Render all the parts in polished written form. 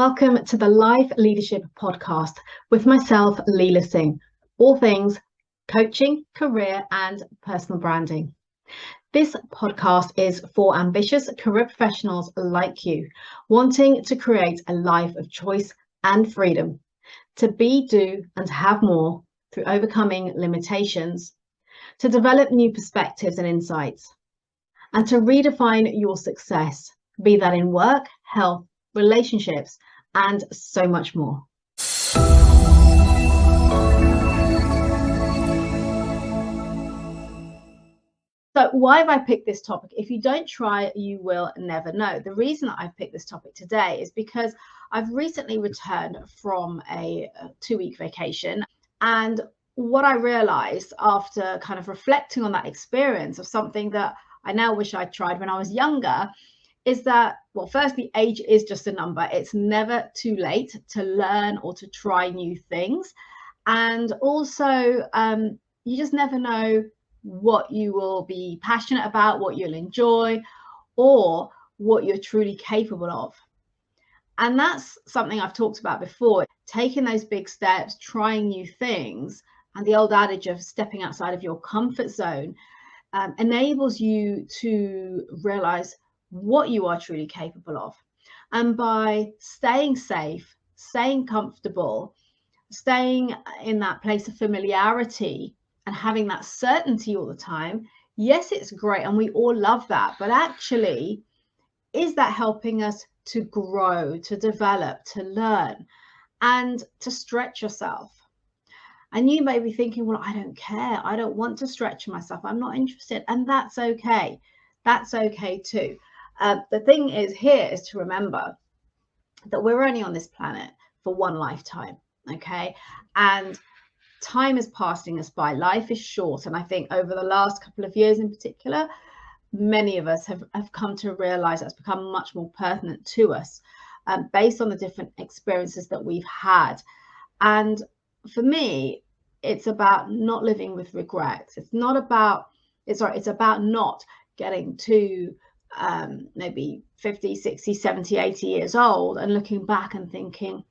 Welcome to the Life Leadership Podcast with myself, Leila Singh, all things coaching, career and personal branding. This podcast is for ambitious career professionals like you, wanting to create a life of choice and freedom, to be, do and have more through overcoming limitations, to develop new perspectives and insights, and to redefine your success, be that in work, health, relationships, and so much more. So why have I picked this topic? If you don't try, you will never know. The reason that I've picked this topic today is because I've recently returned from a 2-week vacation. And what I realized after kind of reflecting on that experience of something that I now wish I'd tried when I was younger is that, well, firstly, age is just a number. It's never too late to learn or to try new things. And also, you just never know what you will be passionate about, what you'll enjoy, or what you're truly capable of. And that's something I've talked about before, taking those big steps, trying new things, and the old adage of stepping outside of your comfort zone enables you to realize what you are truly capable of. And by staying safe, staying comfortable, staying in that place of familiarity and having that certainty all the time, yes, it's great and we all love that, but actually, is that helping us to grow, to develop, to learn, and to stretch yourself? And you may be thinking, well, I don't care. I don't want to stretch myself. I'm not interested. And that's okay. That's okay too. The thing is here is to remember that we're only on this planet for one lifetime, okay? And time is passing us by. Life is short. And I think over the last couple of years in particular, many of us have come to realize that's become much more pertinent to us based on the different experiences that we've had. And for me, it's about not living with regrets. It's about not getting to maybe 50, 60, 70, 80 years old and looking back and thinking,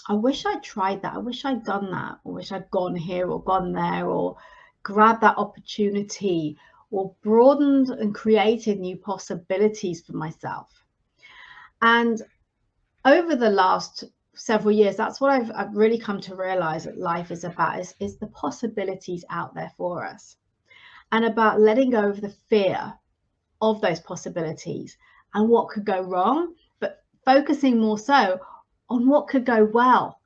I wish I'd tried that. I wish I'd done that. I wish I'd gone here or gone there or grabbed that opportunity or broadened and created new possibilities for myself. And over the last several years, that's what I've really come to realize that life is about, is the possibilities out there for us, and about letting go of the fear of those possibilities and what could go wrong, but focusing more so on what could go well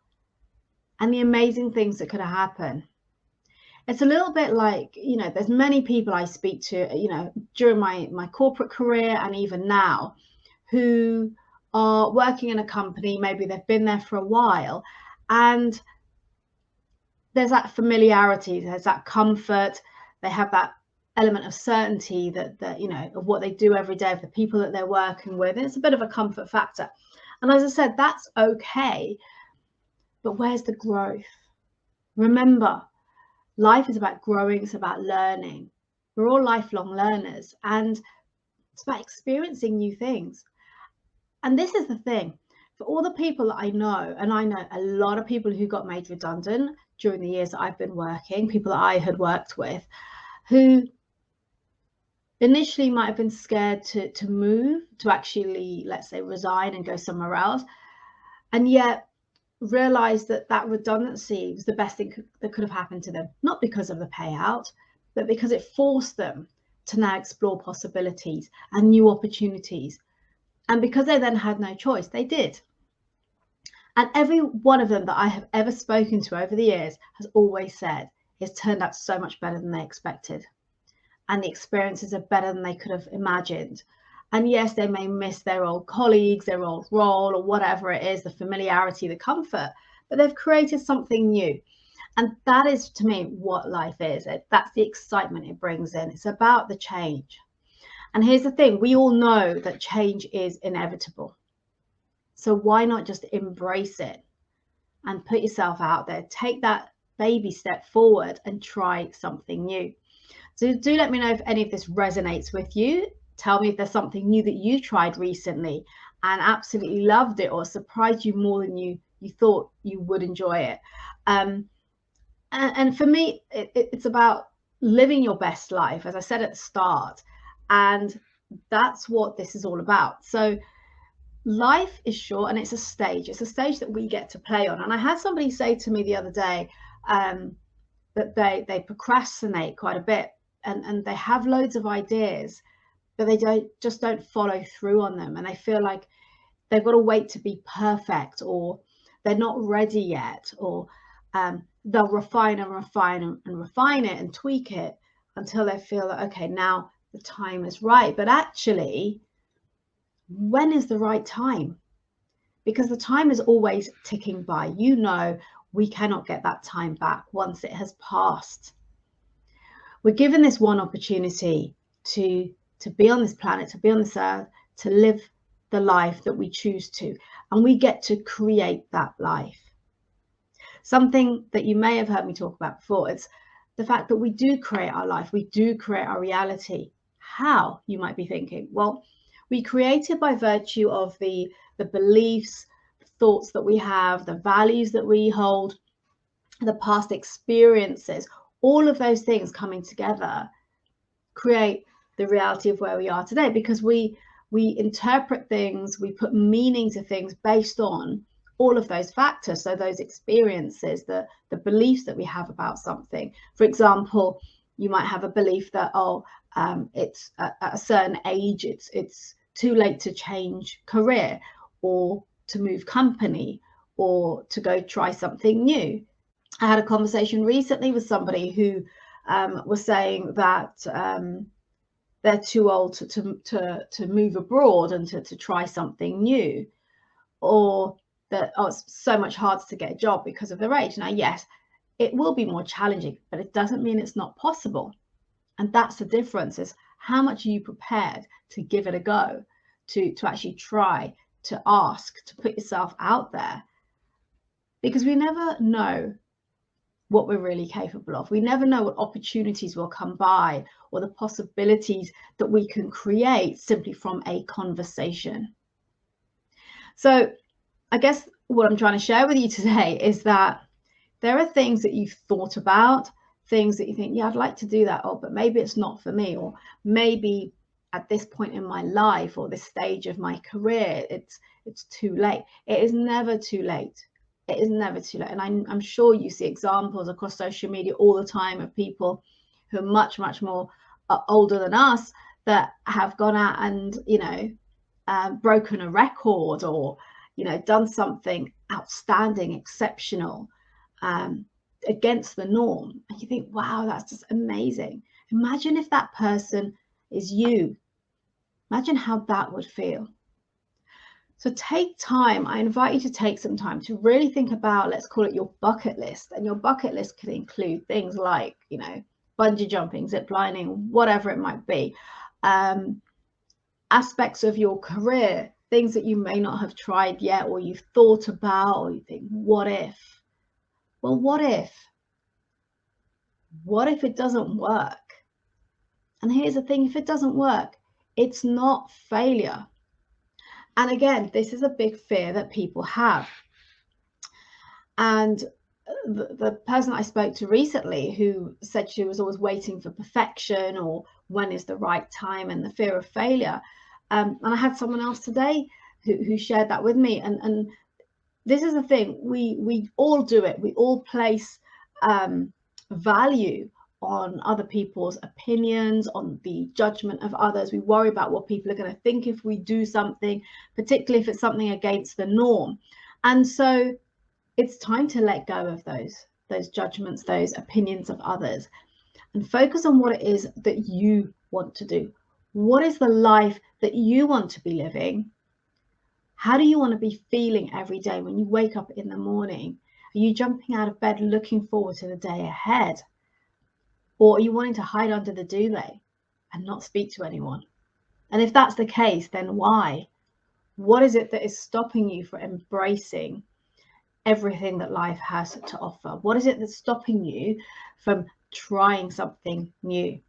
and the amazing things that could happen. It's a little bit like, there's many people I speak to, during my corporate career and even now, who are working in a company, maybe they've been there for a while, and there's that familiarity, there's that comfort, they have that element of certainty that of what they do every day, of the people that they're working with. And it's a bit of a comfort factor. And as I said, that's okay, but where's the growth? Remember, life is about growing, it's about learning. We're all lifelong learners, and it's about experiencing new things. And this is the thing, for all the people that I know, and I know a lot of people who got made redundant during the years that I've been working, people that I had worked with, who initially might have been scared to move, to actually, let's say, resign and go somewhere else, and yet realized that redundancy was the best thing that could have happened to them, not because of the payout, but because it forced them to now explore possibilities and new opportunities. And because they then had no choice, they did. And every one of them that I have ever spoken to over the years has always said it's turned out so much better than they expected. And the experiences are better than they could have imagined. And yes, they may miss their old colleagues, their old role, or whatever it is, the familiarity, the comfort, but they've created something new. And that is, to me, what life is. That's the excitement it brings in. It's about the change. And here's the thing, we all know that change is inevitable. So why not just embrace it and put yourself out there, take that baby step forward and try something new. So do let me know if any of this resonates with you. Tell me if there's something new that you tried recently and absolutely loved it, or surprised you more than you thought you would enjoy it. And for me, it's about living your best life, as I said at the start, and that's what this is all about. So life is short, and it's a stage. It's a stage that we get to play on. And I had somebody say to me the other day that they procrastinate quite a bit, and they have loads of ideas, but they don't follow through on them, and they feel like they've got to wait to be perfect, or they're not ready yet, or they'll refine and refine and refine it and tweak it until they feel that, okay, now the time is right. But actually, when is the right time? Because the time is always ticking by. You know, we cannot get that time back once it has passed. We're given this one opportunity to be on this planet, to be on this earth, to live the life that we choose to, and we get to create that life. Something that you may have heard me talk about before, it's the fact that we do create our life, we do create our reality. How, you might be thinking? Well, we create it by virtue of the beliefs, the thoughts that we have, the values that we hold, the past experiences. All of those things coming together create the reality of where we are today, because we interpret things, we put meaning to things based on all of those factors. So those experiences, the beliefs that we have about something. For example, you might have a belief that, it's at a certain age, it's too late to change career, or to move company, or to go try something new. I had a conversation recently with somebody who was saying that they're too old to move abroad and to try something new, or that, it's so much harder to get a job because of their age. Now, yes, it will be more challenging, but it doesn't mean it's not possible. And that's the difference, is how much are you prepared to give it a go, to actually try, to ask, to put yourself out there. Because we never know what we're really capable of. We never know what opportunities will come by, or the possibilities that we can create simply from a conversation. So I guess what I'm trying to share with you today is that there are things that you've thought about, things that you think, yeah, I'd like to do that, but maybe it's not for me, or maybe at this point in my life, or this stage of my career, it's too late. It is never too late. It is never too late. And I'm sure you see examples across social media all the time of people who are much, much more older than us, that have gone out and, broken a record, or, done something outstanding, exceptional, against the norm. And you think, wow, that's just amazing. Imagine if that person is you. Imagine how that would feel. So take time. I invite you to take some time to really think about, let's call it your bucket list. And your bucket list can include things like, bungee jumping, zip lining, whatever it might be. Aspects of your career, things that you may not have tried yet, or you've thought about, or you think, what if? Well, what if? What if it doesn't work? And here's the thing, if it doesn't work, it's not failure. And again, this is a big fear that people have. And the person I spoke to recently, who said she was always waiting for perfection, or when is the right time, and the fear of failure. And I had someone else today who shared that with me. And this is the thing, we all do it. We all place value on other people's opinions, on the judgment of others. We worry about what people are going to think if we do something, particularly if it's something against the norm. And so it's time to let go of those judgments, those opinions of others, and focus on what it is that you want to do. What is the life that you want to be living? How do you want to be feeling every day when you wake up in the morning? Are you jumping out of bed looking forward to the day ahead? Or are you wanting to hide under the duvet and not speak to anyone? And if that's the case, then why? What is it that is stopping you from embracing everything that life has to offer? What is it that's stopping you from trying something new?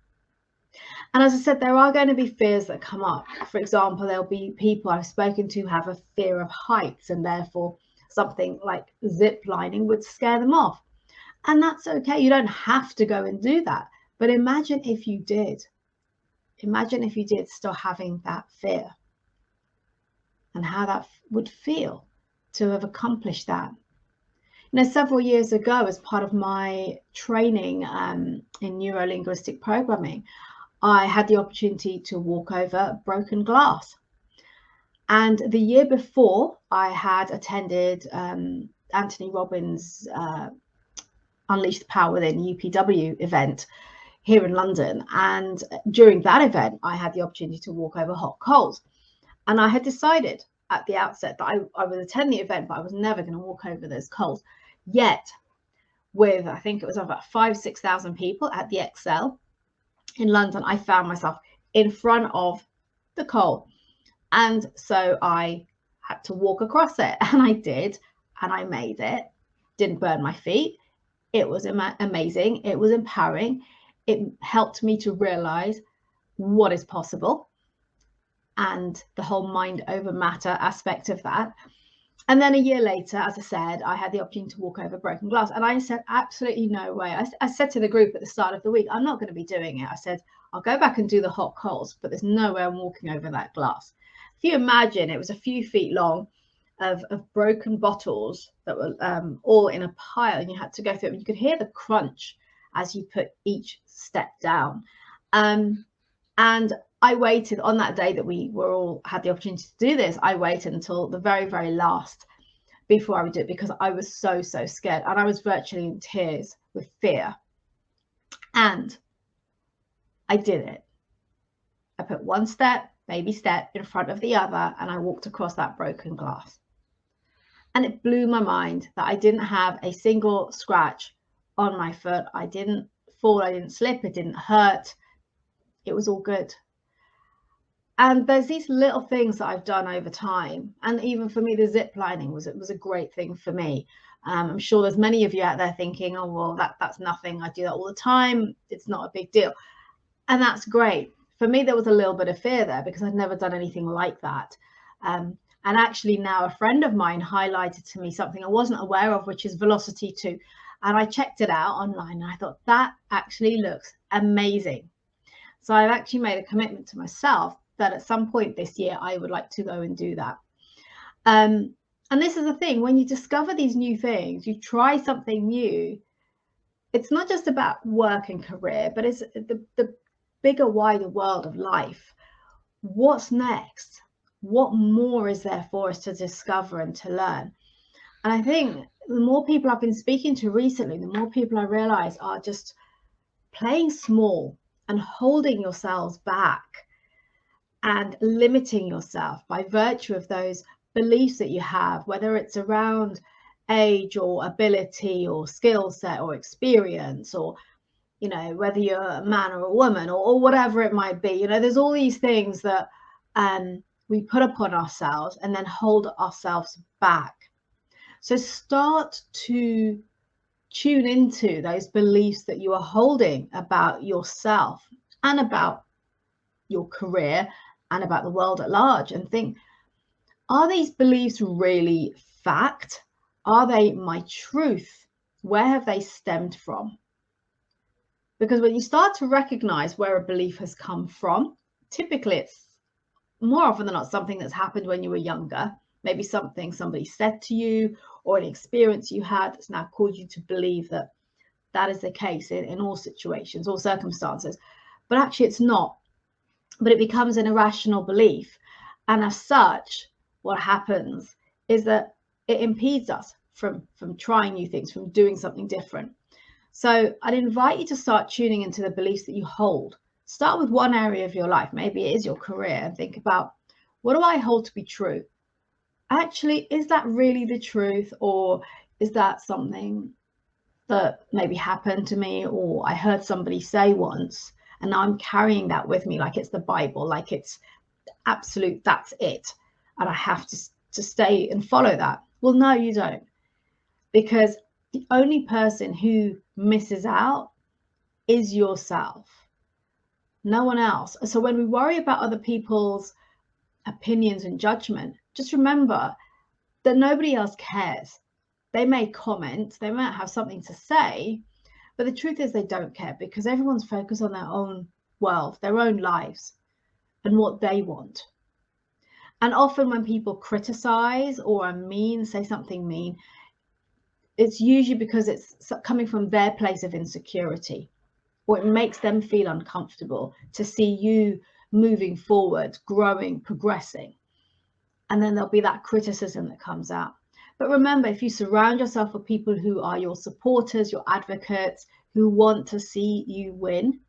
And as I said, there are going to be fears that come up. For example, there'll be people I've spoken to have a fear of heights, and therefore something like zip lining would scare them off. And that's okay. You don't have to go and do that. But imagine if you did. Imagine if you did still having that fear, and how that would feel to have accomplished that. Several years ago, as part of my training in neuro-linguistic programming, I had the opportunity to walk over broken glass. And the year before, I had attended Anthony Robbins' Unleash the Power Within UPW event here in London. And during that event, I had the opportunity to walk over hot coals. And I had decided at the outset that I would attend the event, but I was never going to walk over those coals. Yet, with, I think it was about 5,000-6,000 people at the Excel in London, I found myself in front of the coal. And so I had to walk across it, and I did, and I made it. Didn't burn my feet. It was amazing. It was empowering. It helped me to realize what is possible and the whole mind over matter aspect of that. And then a year later, as I said, I had the opportunity to walk over broken glass. And I said, absolutely no way. I said to the group at the start of the week, I'm not going to be doing it. I said, I'll go back and do the hot coals, but there's no way I'm walking over that glass. If you imagine, it was a few feet long of broken bottles that were all in a pile, and you had to go through it. And you could hear the crunch as you put each step down. And I waited on that day that we were all had the opportunity to do this. I waited until the very, very last before I would do it, because I was so scared, and I was virtually in tears with fear. And I did it. I put one baby step in front of the other, and I walked across that broken glass. And it blew my mind that I didn't have a single scratch on my foot. I didn't fall, I didn't slip, it didn't hurt. It was all good. And there's these little things that I've done over time. And even for me, the zip lining was a great thing for me. I'm sure there's many of you out there thinking, oh, well, that's nothing. I do that all the time. It's not a big deal. And that's great. For me, there was a little bit of fear there because I'd never done anything like that. And actually now a friend of mine highlighted to me something I wasn't aware of, which is Velocity 2. And I checked it out online, and I thought that actually looks amazing. So I've actually made a commitment to myself that at some point this year, I would like to go and do that. And this is the thing, when you discover these new things, you try something new, it's not just about work and career, but it's the bigger, wider world of life. What's next? What more is there for us to discover and to learn? And I think the more people I've been speaking to recently, the more people I realize are just playing small and holding yourselves back and limiting yourself by virtue of those beliefs that you have, whether it's around age or ability or skill set or experience, or whether you're a man or a woman or whatever it might be. There's all these things that we put upon ourselves and then hold ourselves back. So start to tune into those beliefs that you are holding about yourself and about your career and about the world at large, and think, are these beliefs really fact? Are they my truth? Where have they stemmed from? Because when you start to recognize where a belief has come from, typically it's more often than not something that's happened when you were younger, maybe something somebody said to you or an experience you had that's now caused you to believe that that is the case in all situations, all circumstances. But actually it's not. But it becomes an irrational belief. And as such, what happens is that it impedes us from trying new things, from doing something different. So I'd invite you to start tuning into the beliefs that you hold. Start with one area of your life. Maybe it is your career, and think about, what do I hold to be true? Actually, is that really the truth? Or is that something that maybe happened to me, or I heard somebody say once, and now I'm carrying that with me like it's the Bible, like it's absolute, that's it, and I have to stay and follow that? Well, no, you don't. Because the only person who misses out is yourself. no one else. So when we worry about other people's opinions and judgment, just remember that nobody else cares. They may comment, they might have something to say, but the truth is they don't care, because everyone's focused on their own world, their own lives, and what they want. And often when people criticize or are mean, say something mean, it's usually because it's coming from their place of insecurity, or it makes them feel uncomfortable to see you moving forward, growing, progressing. And then there'll be that criticism that comes out. But remember, if you surround yourself with people who are your supporters, your advocates, who want to see you win,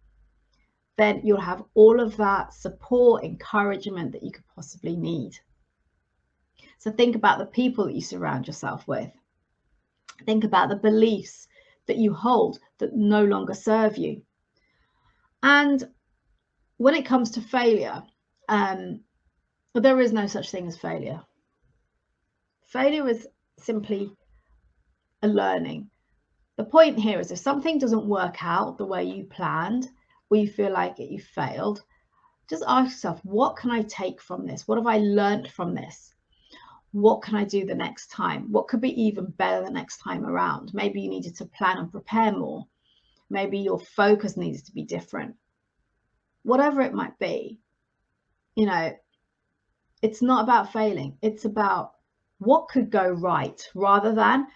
then you'll have all of that support, encouragement that you could possibly need. So think about the people that you surround yourself with. Think about the beliefs that you hold that no longer serve you. And when it comes to failure, there is no such thing as failure. Failure is simply a learning. The point here is, if something doesn't work out the way you planned, or you feel like you failed, just ask yourself, what can I take from this? What have I learned from this? What can I do the next time? What could be even better the next time around? Maybe you needed to plan and prepare more. Maybe your focus needs to be different. Whatever it might be, you know, it's not about failing. It's about what could go right rather than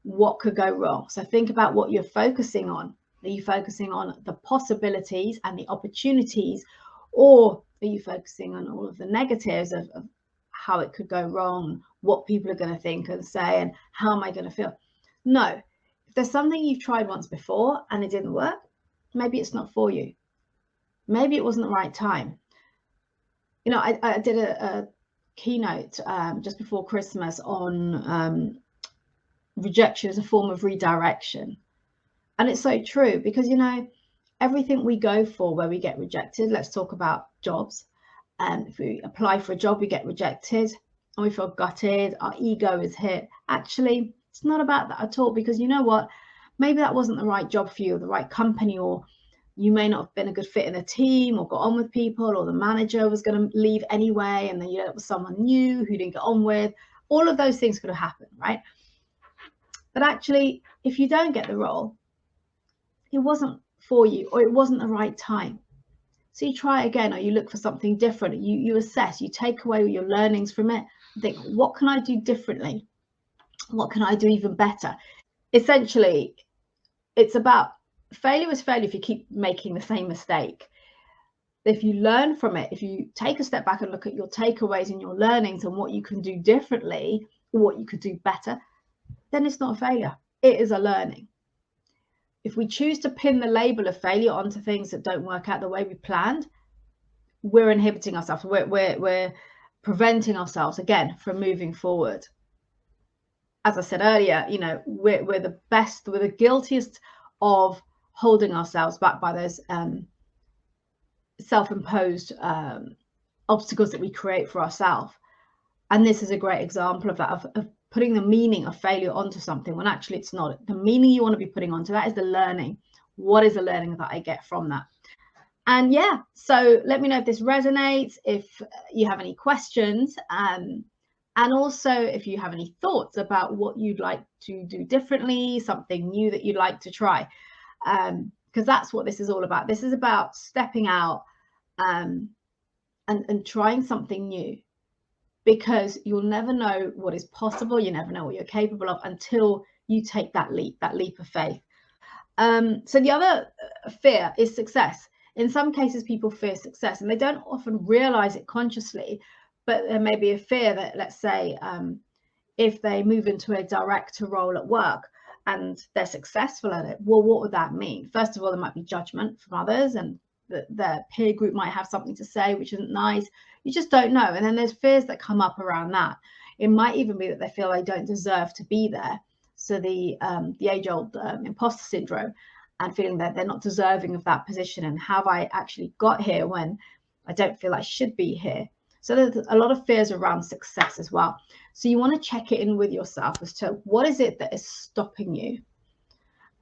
what could go wrong. So think about what you're focusing on. Are you focusing on the possibilities and the opportunities, or are you focusing on all of the negatives of how it could go wrong, what people are going to think and say, and how am I going to feel? No. If there's something you've tried once before and it didn't work, maybe it's not for you. Maybe it wasn't the right time. You know, I did a keynote just before Christmas on rejection as a form of redirection. And it's so true, because, you know, everything we go for where we get rejected, let's talk about jobs. If we apply for a job, we get rejected and we feel gutted, our ego is hit. Actually, it's not about that at all, because you know what? Maybe that wasn't the right job for you, or the right company, or you may not have been a good fit in a team or got on with people, or the manager was going to leave anyway, and then you ended up with someone new who didn't get on with. All of those things could have happened, right? But actually, if you don't get the role, it wasn't for you, or it wasn't the right time. So you try again, or you look for something different. You assess, you take away your learnings from it, and think, what can I do differently? What can I do even better? Essentially, it's about failure is failure if you keep making the same mistake. If you learn from it, if you take a step back and look at your takeaways and your learnings and what you can do differently, or what you could do better, then it's not a failure. It is a learning. If we choose to pin the label of failure onto things that don't work out the way we planned, we're inhibiting ourselves. We're preventing ourselves, again, from moving forward. As I said earlier, you know, we're the best, we're the guiltiest of holding ourselves back by those self-imposed obstacles that we create for ourselves. And this is a great example of that, of putting the meaning of failure onto something when actually it's not. The meaning you want to be putting onto that is the learning. What is the learning that I get from that? And yeah, so let me know if this resonates, if you have any questions, and also if you have any thoughts about what you'd like to do differently, something new that you'd like to try, because that's what this is all about. This is about stepping out and trying something new, because you'll never know what is possible. You never know what you're capable of until you take that leap of faith. So the other fear is success. In some cases, people fear success and they don't often realize it consciously, but there may be a fear that, let's say, if they move into a director role at work and they're successful at it, well, what would that mean? First of all, there might be judgment from others, and their peer group might have something to say which isn't nice. You just don't know. And then there's fears that come up around that. It might even be that they feel they don't deserve to be there. So the age-old imposter syndrome, and feeling that they're not deserving of that position, and have I actually got here when I don't feel I should be here. So there's a lot of fears around success as well. So you want to check it in with yourself as to what is it that is stopping you,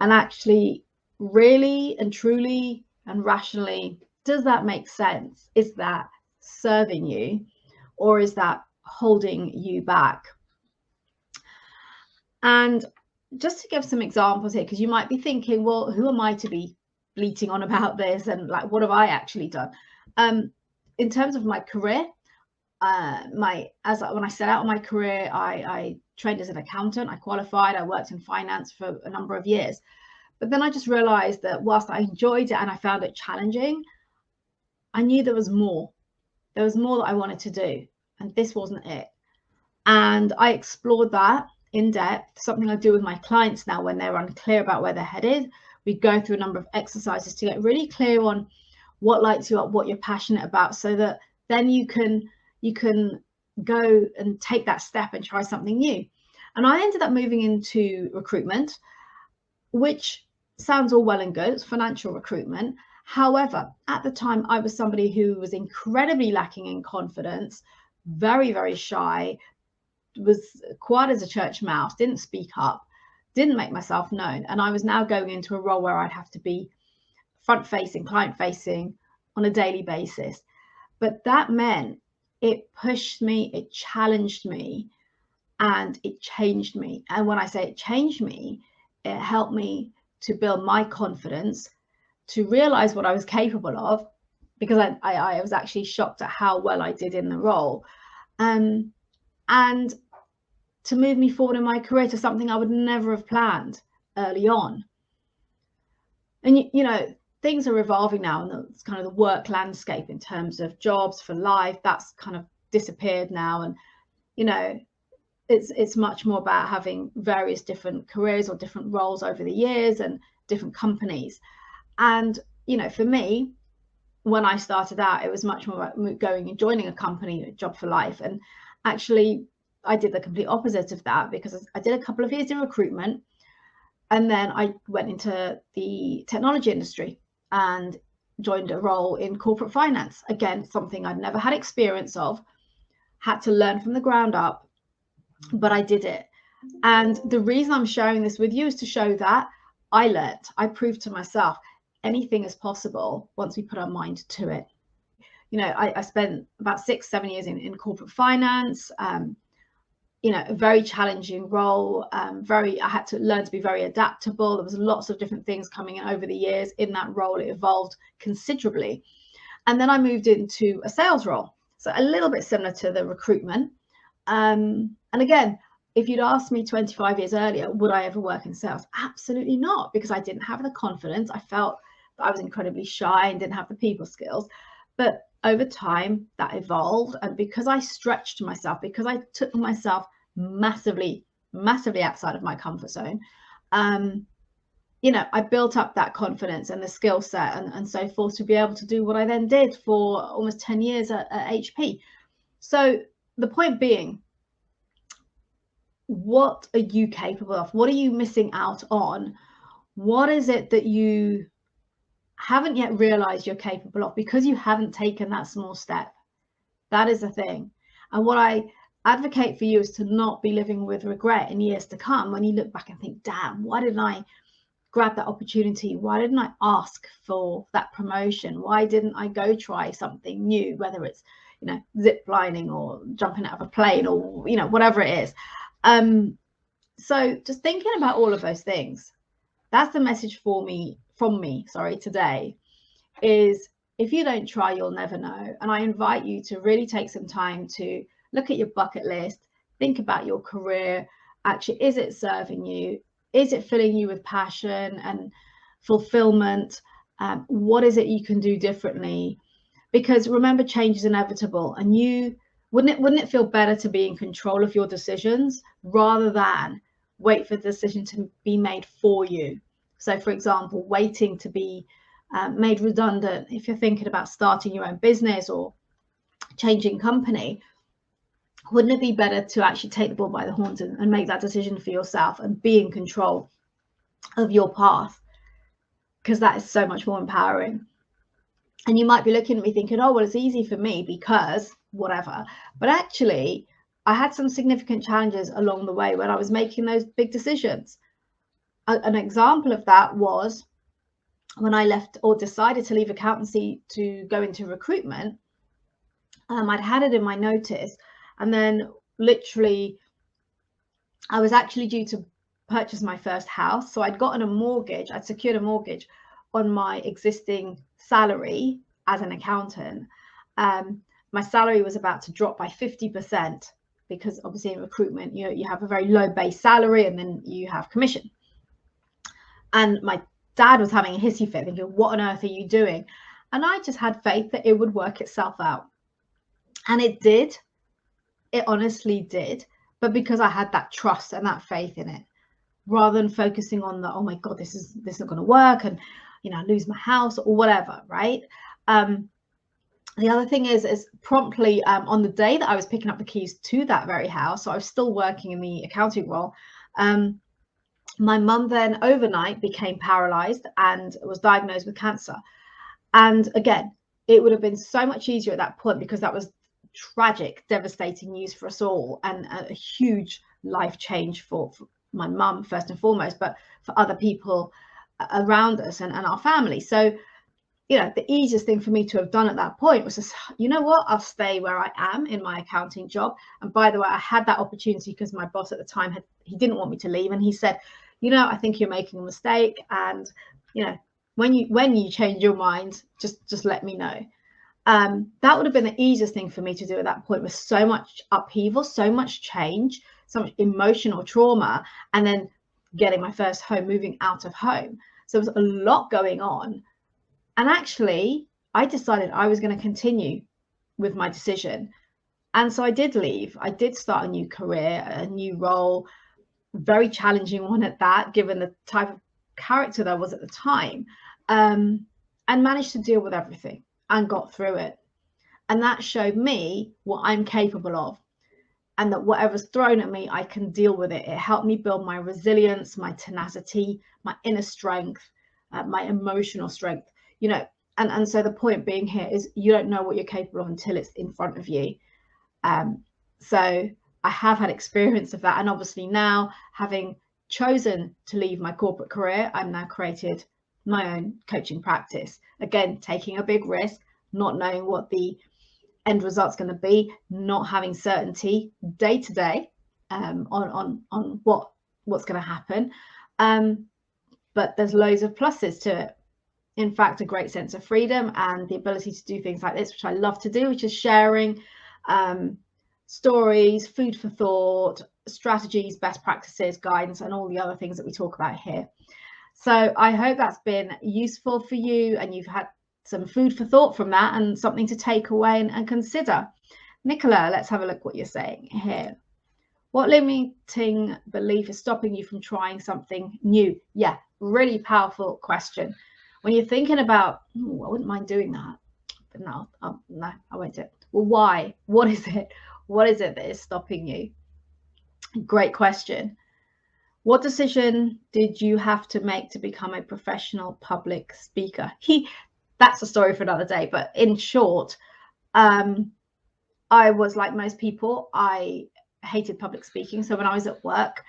and actually really and truly and rationally does that make sense? Is that serving you, or is that holding you back? And just to give some examples here, because you might be thinking, well, who am I to be bleating on about this, and like, what have I actually done? In terms of my career, when I set out on my career, I trained as an accountant. I qualified. I worked in finance for a number of years, but then I just realized that whilst I enjoyed it and I found it challenging, I knew there was more. There was more that I wanted to do, and this wasn't it. And I explored that in depth, something I do with my clients now when they're unclear about where they're headed. We go through a number of exercises to get really clear on what lights you up, what you're passionate about, so that then you can go and take that step and try something new. And I ended up moving into recruitment, which sounds all well and good. It's financial recruitment. However, at the time, I was somebody who was incredibly lacking in confidence, very, very shy, was quiet as a church mouse, didn't speak up, didn't make myself known. And I was now going into a role where I'd have to be front-facing, client-facing on a daily basis. But that meant it pushed me, it challenged me, and it changed me. And when I say it changed me, it helped me to build my confidence, to realize what I was capable of, because I was actually shocked at how well I did in the role, and to move me forward in my career to something I would never have planned early on. And you know, things are evolving now, and it's kind of the work landscape in terms of jobs for life, that's kind of disappeared now. And you know, it's much more about having various different careers or different roles over the years and different companies. And you know, for me, when I started out, it was much more about going and joining a company, a job for life. And actually, I did the complete opposite of that, because I did a couple of years in recruitment, and then I went into the technology industry and joined a role in corporate finance. Again, something I'd never had experience of, had to learn from the ground up, but I did it. And the reason I'm sharing this with you is to show that I learned, I proved to myself, anything is possible once we put our mind to it. You know, I spent about 6-7 years in corporate finance, you know, a very challenging role. I had to learn to be very adaptable. There was lots of different things coming in over the years in that role. It evolved considerably. And then I moved into a sales role. So a little bit similar to the recruitment. And again, if you'd asked me 25 years earlier, would I ever work in sales? Absolutely not, because I didn't have the confidence. I felt that I was incredibly shy and didn't have the people skills. But over time, that evolved. And because I stretched myself, because I took myself massively outside of my comfort zone, you know, I built up that confidence and the skill set and so forth to be able to do what I then did for almost 10 years at HP. So the point being, what are you capable of? What are you missing out on? What is it that you haven't yet realized you're capable of because you haven't taken that small step? That is the thing. And what I advocate for you is to not be living with regret in years to come when you look back and think, damn, why didn't I grab that opportunity? Why didn't I ask for that promotion? Why didn't I go try something new, whether it's, you know, zip lining or jumping out of a plane or, you know, whatever it is. So just thinking about all of those things, that's the message from me today, is if you don't try, you'll never know. And I invite you to really take some time to look at your bucket list, think about your career. Actually, is it serving you? Is it filling you with passion and fulfillment? What is it you can do differently? Because remember, change is inevitable, and wouldn't it feel better to be in control of your decisions rather than wait for the decision to be made for you? So, for example, waiting to be made redundant if you're thinking about starting your own business or changing company. Wouldn't it be better to actually take the bull by the horns and make that decision for yourself and be in control of your path? Because that is so much more empowering. And you might be looking at me thinking, oh, well, it's easy for me because whatever. But actually, I had some significant challenges along the way when I was making those big decisions. An example of that was when I left or decided to leave accountancy to go into recruitment, I'd had it in my notice, and then literally I was actually due to purchase my first house. So I'd gotten a mortgage, I'd secured a mortgage on my existing salary as an accountant. My salary was about to drop by 50% because obviously in recruitment, you have a very low base salary and then you have commission. And my dad was having a hissy fit, thinking, what on earth are you doing? And I just had faith that it would work itself out. And it did. It honestly did. But because I had that trust and that faith in it, rather than focusing on the, oh my God, this isn't going to work, and lose my house or whatever, right? The other thing is promptly on the day that I was picking up the keys to that very house, so I was still working in the accounting role, my mum then overnight became paralyzed and was diagnosed with cancer. And again, it would have been so much easier at that point, because that was tragic, devastating news for us all, and a huge life change for my mum first and foremost, but for other people around us and our family. So the easiest thing for me to have done at that point was just, you know what, I'll stay where I am in my accounting job. And by the way, I had that opportunity because my boss at the time he didn't want me to leave, and he said, I think you're making a mistake, and when you change your mind, just let me know. That would have been the easiest thing for me to do at that point, with so much upheaval, so much change, so much emotional trauma, and then getting my first home, moving out of home. So there was a lot going on. And actually, I decided I was going to continue with my decision. And so I did leave. I did start a new career, a new role, very challenging one at that, given the type of character there was at the time, and managed to deal with everything and got through it. And that showed me what I'm capable of, and that whatever's thrown at me, I can deal with it. It helped me build my resilience, my tenacity, my inner strength, my emotional strength, and so the point being here is, you don't know what you're capable of until it's in front of you. So I have had experience of that. And obviously now, having chosen to leave my corporate career, I've now created my own coaching practice. Again, taking a big risk, not knowing what the end result's going to be, not having certainty day to day on what's going to happen. But there's loads of pluses to it. In fact, a great sense of freedom and the ability to do things like this, which I love to do, which is sharing stories, food for thought, strategies, best practices, guidance, and all the other things that we talk about here. So I hope that's been useful for you, and you've had some food for thought from that, and something to take away and consider. Nicola, let's have a look what you're saying here. What limiting belief is stopping you from trying something new? Yeah, really powerful question. When you're thinking about, I wouldn't mind doing that, but no, I won't do it. Well, why? What is it? What is it that is stopping you? Great question. What decision did you have to make to become a professional public speaker? That's a story for another day. But in short, I was like most people. I hated public speaking. So when I was at work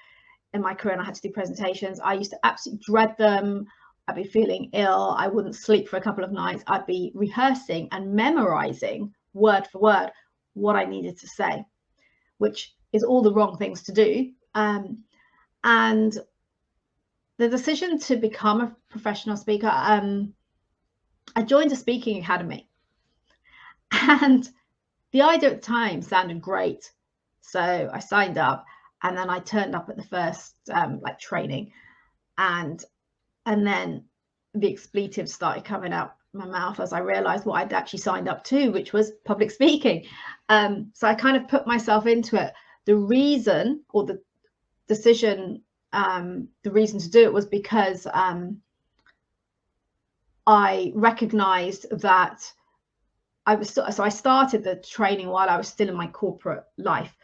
in my career and I had to do presentations, I used to absolutely dread them. I'd be feeling ill. I wouldn't sleep for a couple of nights. I'd be rehearsing and memorizing word for word what I needed to say, which is all the wrong things to do. And the decision to become a professional speaker, I joined a speaking academy, and the idea at the time sounded great. So I signed up, and then I turned up at the first training, and then the expletives started coming out my mouth as I realized what I'd actually signed up to, which was public speaking. So I kind of put myself into it. The reason, or the decision, the reason to do it was because I recognized that I started the training while I was still in my corporate life,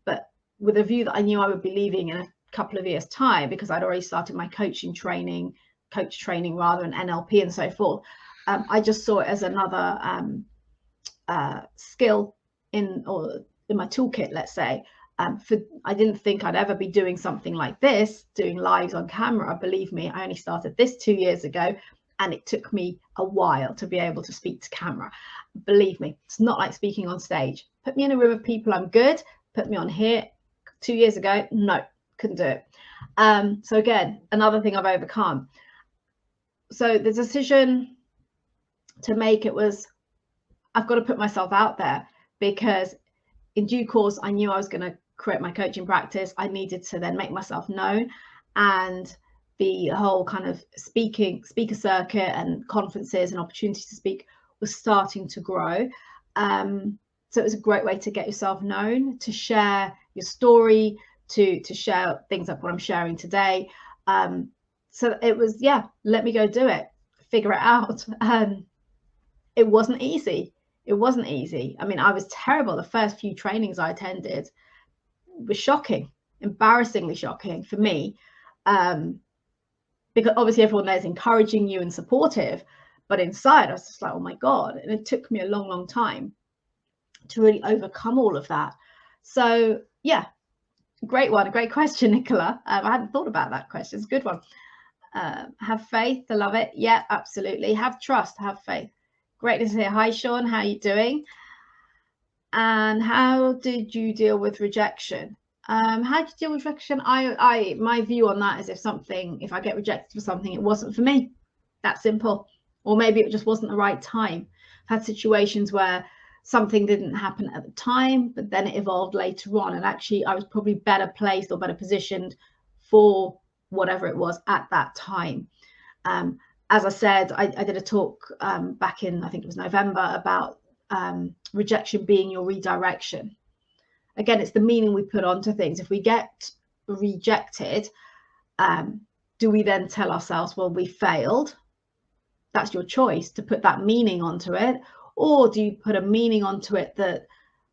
but with a view that I knew I would be leaving in a couple of years' time, because I'd already started my coach training rather, and NLP and so forth. I just saw it as another skill in my toolkit, let's say. I didn't think I'd ever be doing something like this, doing lives on camera. Believe me, I only started this 2 years ago. And it took me a while to be able to speak to camera. Believe me, it's not like speaking on stage. Put me in a room of people, I'm good. Put me on here 2 years ago, no, couldn't do it. So again, another thing I've overcome. So the decision to make, it was, I've got to put myself out there, because in due course, I knew I was going to create my coaching practice. I needed to then make myself known, and the whole kind of speaker circuit and conferences and opportunities to speak was starting to grow. So it was a great way to get yourself known, to share your story, to share things like what I'm sharing today. So it was, yeah, let me go do it, figure it out. It wasn't easy. It wasn't easy. I mean, I was terrible. The first few trainings I attended was shocking, embarrassingly shocking for me. Because obviously everyone there is encouraging you and supportive, but inside I was just like, oh my God. And it took me a long, long time to really overcome all of that. So yeah, great one. A great question, Nicola. I hadn't thought about that question. It's a good one. Have faith. I love it. Yeah, absolutely. Have trust, have faith. Great to hear. Hi, Sean. How are you doing? And how did you deal with rejection? How did you deal with rejection? My view on that is, if I get rejected for something, it wasn't for me. That simple. Or maybe it just wasn't the right time. I've had situations where something didn't happen at the time, but then it evolved later on. And actually, I was probably better placed or better positioned for whatever it was at that time. As I said, I did a talk back in, I think it was November, about rejection being your redirection. Again, it's the meaning we put onto things. If we get rejected, do we then tell ourselves, well, we failed? That's your choice to put that meaning onto it. Or do you put a meaning onto it that,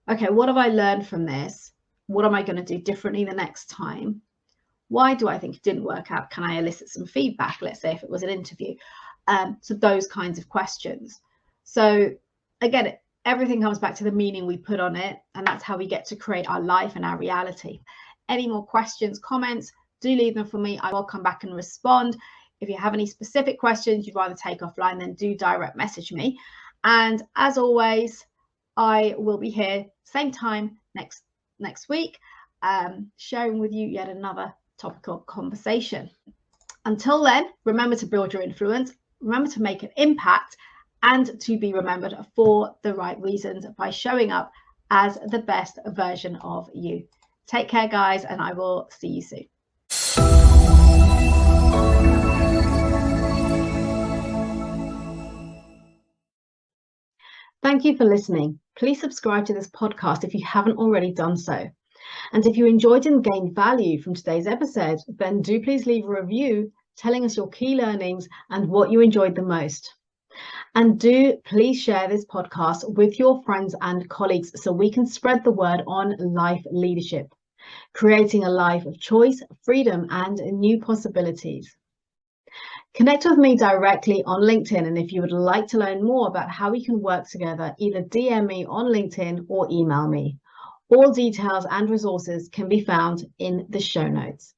okay, what have I learned from this? What am I going to do differently the next time? Why do I think it didn't work out? Can I elicit some feedback? Let's say if it was an interview. So those kinds of questions. So again, everything comes back to the meaning we put on it, and that's how we get to create our life and our reality. Any more questions, comments, do leave them for me. I will come back and respond. If you have any specific questions you'd rather take offline, then do direct message me. And as always, I will be here same time next week, sharing with you yet another topical conversation. Until then, remember to build your influence, remember to make an impact, and to be remembered for the right reasons by showing up as the best version of you. Take care, guys, and I will see you soon. Thank you for listening. Please subscribe to this podcast if you haven't already done so. And if you enjoyed and gained value from today's episode, then do please leave a review telling us your key learnings and what you enjoyed the most. And do please share this podcast with your friends and colleagues so we can spread the word on life leadership, creating a life of choice, freedom, and new possibilities. Connect with me directly on LinkedIn, and if you would like to learn more about how we can work together, either DM me on LinkedIn or email me. All details and resources can be found in the show notes.